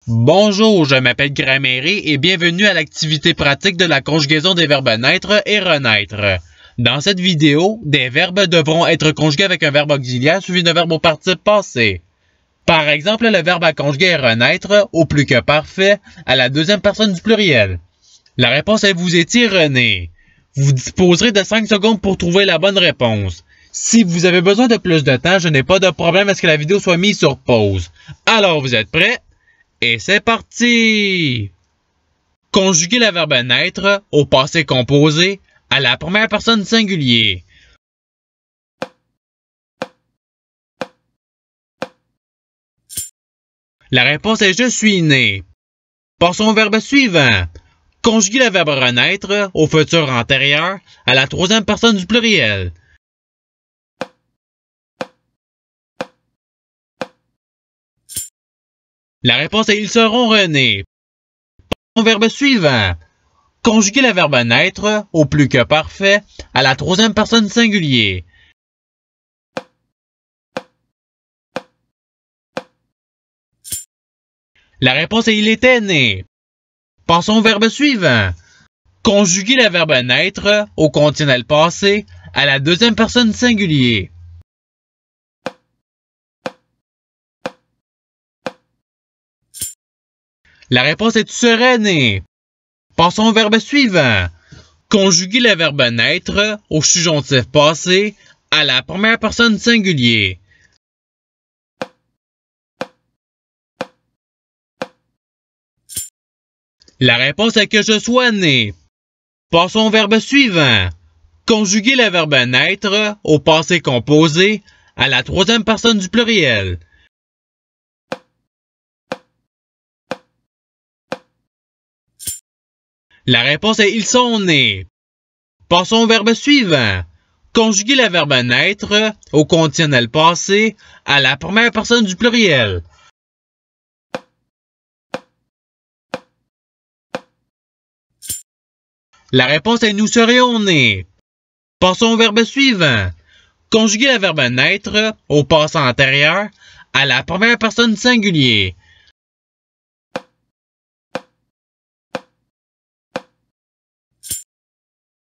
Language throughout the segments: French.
Bonjour, je m'appelle Grammaire et bienvenue à l'activité pratique de la conjugaison des verbes naître et renaître. Dans cette vidéo, des verbes devront être conjugués avec un verbe auxiliaire suivi d'un verbe au participe passé. Par exemple, le verbe à conjuguer est renaître, au plus que parfait, à la deuxième personne du pluriel. La réponse est vous étiez René. Vous disposerez de 5 secondes pour trouver la bonne réponse. Si vous avez besoin de plus de temps, je n'ai pas de problème à ce que la vidéo soit mise sur pause. Alors, vous êtes prêts? Et c'est parti! Conjuguer le verbe naître au passé composé à la première personne singulier. La réponse est je suis né. Passons au verbe suivant. Conjuguer le verbe renaître au futur antérieur à la troisième personne du pluriel. La réponse est ils seront renés. Passons au verbe suivant. Conjuguer le verbe naître au plus que parfait à la troisième personne singulier. La réponse est il était né. Passons au verbe suivant. Conjuguer le verbe naître au conditionnel passé à la deuxième personne singulier. La réponse est tu serais né. Passons au verbe suivant. Conjuguer le verbe naître au subjonctif passé à la première personne singulier. La réponse est que je sois né. Passons au verbe suivant. Conjuguer le verbe naître au passé composé à la troisième personne du pluriel. La réponse est ils sont nés. Passons au verbe suivant. Conjuguer le verbe naître au conditionnel passé à la première personne du pluriel. La réponse est nous serions nés. Passons au verbe suivant. Conjuguer le verbe naître au passé antérieur à la première personne singulier.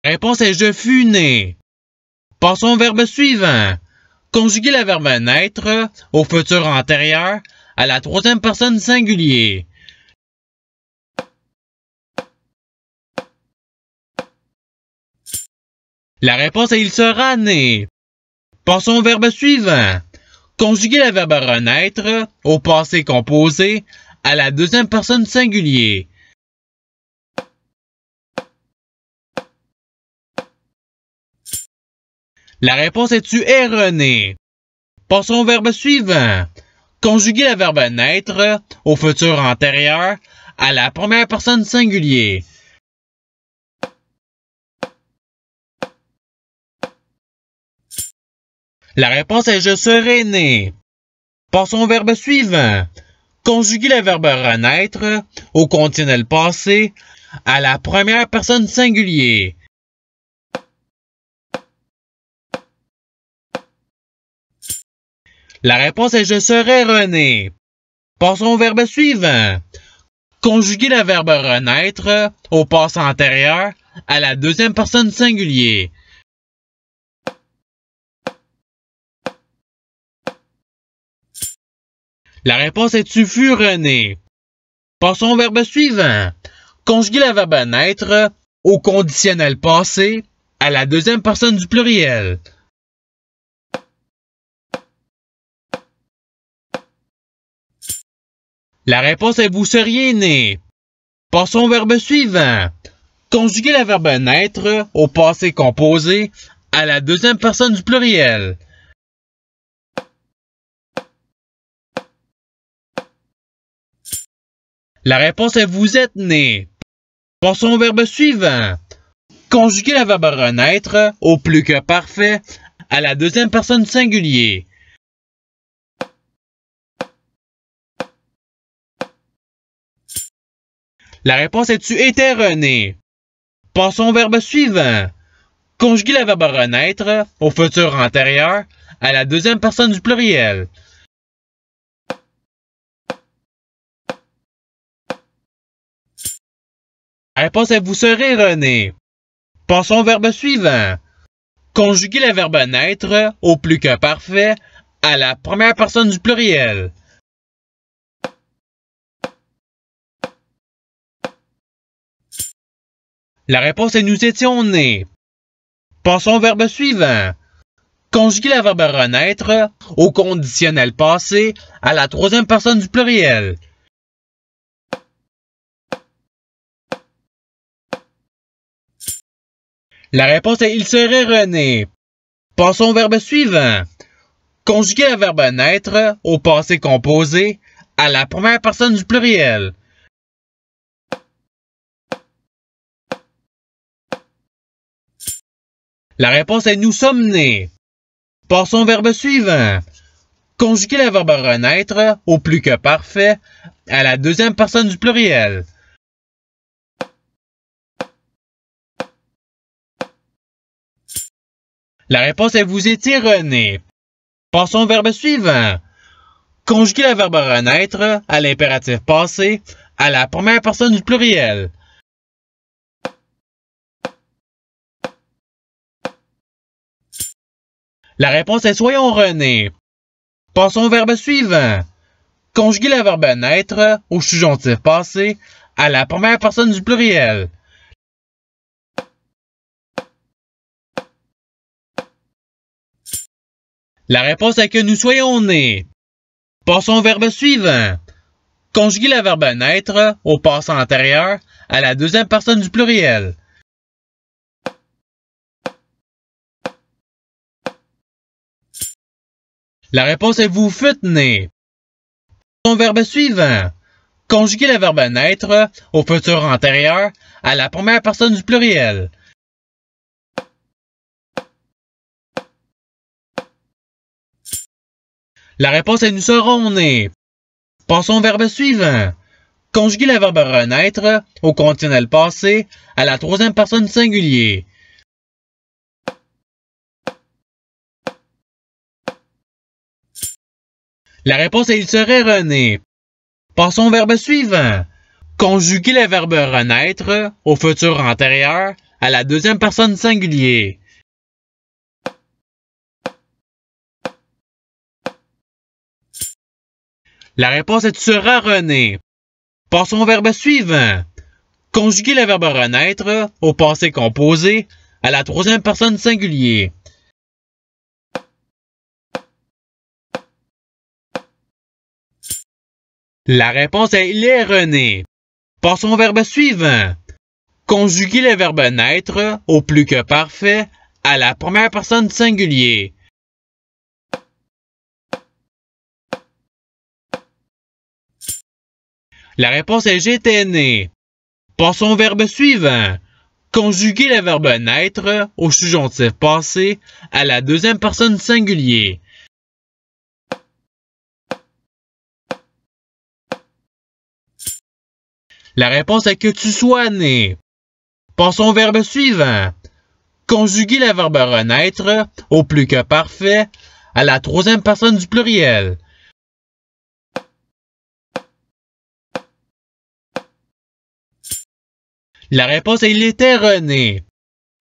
La réponse est je fus né. Passons au verbe suivant. Conjuguer le verbe naître au futur antérieur à la troisième personne singulier. La réponse est il sera né. Passons au verbe suivant. Conjuguer le verbe renaître au passé composé à la deuxième personne singulier. La réponse est tu es rené. Passons au verbe suivant. Conjuguer le verbe naître au futur antérieur à la première personne singulier. La réponse est je serai né. Passons au verbe suivant. Conjuguer le verbe renaître au conditionnel passé à la première personne singulier. La réponse est je serai rené. Passons au verbe suivant. Conjuguer le verbe renaître au passé antérieur à la deuxième personne singulier. La réponse est tu fus rené. Passons au verbe suivant. Conjuguer le verbe naître au conditionnel passé à la deuxième personne du pluriel. La réponse est vous seriez né. Passons au verbe suivant. Conjuguer le verbe naître au passé composé à la deuxième personne du pluriel. La réponse est vous êtes né. Passons au verbe suivant. Conjuguer le verbe renaître au plus que parfait à la deuxième personne singulier. La réponse est tu étais rené. Passons au verbe suivant. Conjuguer le verbe renaître au futur antérieur à la deuxième personne du pluriel. réponse est vous serez erronée. Passons au verbe suivant. Conjuguer le verbe naître au plus que parfait à la première personne du pluriel. La réponse est nous étions nés. Passons au verbe suivant. Conjuguer le verbe renaître au conditionnel passé à la troisième personne du pluriel. La réponse est il serait rené. Passons au verbe suivant. Conjuguer le verbe naître au passé composé à la première personne du pluriel. La réponse est nous sommes nés. Passons au verbe suivant. Conjuguer le verbe renaître au plus que parfait à la deuxième personne du pluriel. La réponse est vous étiez rené. Passons au verbe suivant. Conjuguer le verbe renaître à l'impératif passé à la première personne du pluriel. La réponse est soyons renés. Passons au verbe suivant. Conjuguer le verbe naître au subjonctif passé à la première personne du pluriel. La réponse est que nous soyons nés. Passons au verbe suivant. Conjuguer le verbe naître au passé antérieur à la deuxième personne du pluriel. La réponse est vous fûtes nés. Passons au verbe suivant. Conjuguer le verbe naître au futur antérieur à la première personne du pluriel. La réponse est nous serons nés. Passons au verbe suivant. Conjuguer le verbe renaître au conditionnel passé à la troisième personne du singulier. La réponse est il serait rené. Passons au verbe suivant. Conjuguer le verbe renaître au futur antérieur à la deuxième personne du singulier. La réponse est tu seras rené. Passons au verbe suivant. Conjuguer le verbe renaître au passé composé à la troisième personne du singulier. La réponse est il est rené. Passons au verbe suivant. Conjuguer le verbe naître au plus que parfait à la première personne du singulier. La réponse est j'étais né. Passons au verbe suivant. Conjuguer le verbe naître au subjonctif passé à la deuxième personne du singulier. La réponse est que tu sois né. Passons au verbe suivant. Conjuguer le verbe renaître au plus que parfait à la troisième personne du pluriel. La réponse est il était rené.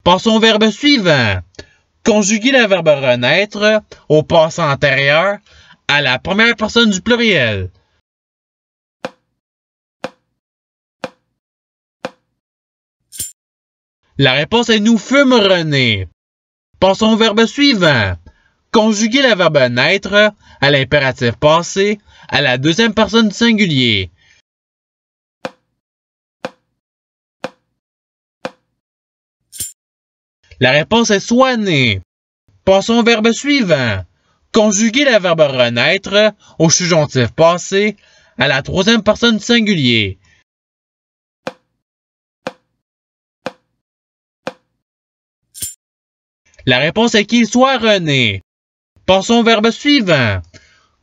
Passons au verbe suivant. Conjuguer le verbe renaître au passé antérieur à la première personne du pluriel. La réponse est nous fûmes renés. Passons au verbe suivant. Conjuguer le verbe naître à l'impératif passé à la deuxième personne du singulier. La réponse est soit né. Passons au verbe suivant. Conjuguer le verbe renaître au subjonctif passé à la troisième personne du singulier. La réponse est qu'il soit rené. Passons au verbe suivant.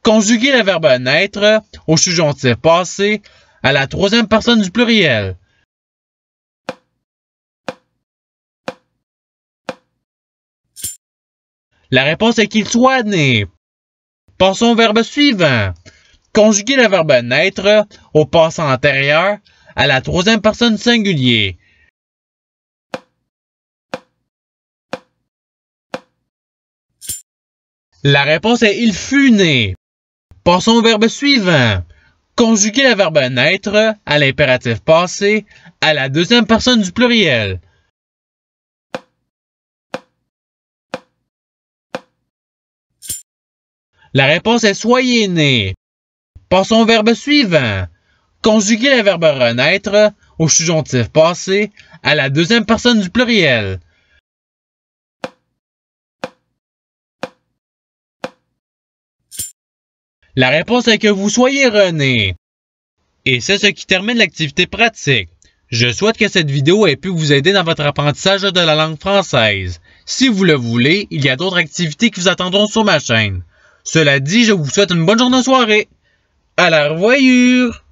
Conjuguer le verbe naître au subjonctif passé à la troisième personne du pluriel. La réponse est qu'il soit né. Passons au verbe suivant. Conjuguer le verbe naître au passé antérieur à la troisième personne du singulier. La réponse est il fut né. Passons au verbe suivant. Conjuguer le verbe naître à l'impératif passé à la deuxième personne du pluriel. La réponse est soyez né. Passons au verbe suivant. Conjuguer le verbe renaître au subjonctif passé à la deuxième personne du pluriel. La réponse est que vous soyez rené. Et c'est ce qui termine l'activité pratique. Je souhaite que cette vidéo ait pu vous aider dans votre apprentissage de la langue française. Si vous le voulez, il y a d'autres activités qui vous attendront sur ma chaîne. Cela dit, je vous souhaite une bonne journée de soirée. À la revoyure!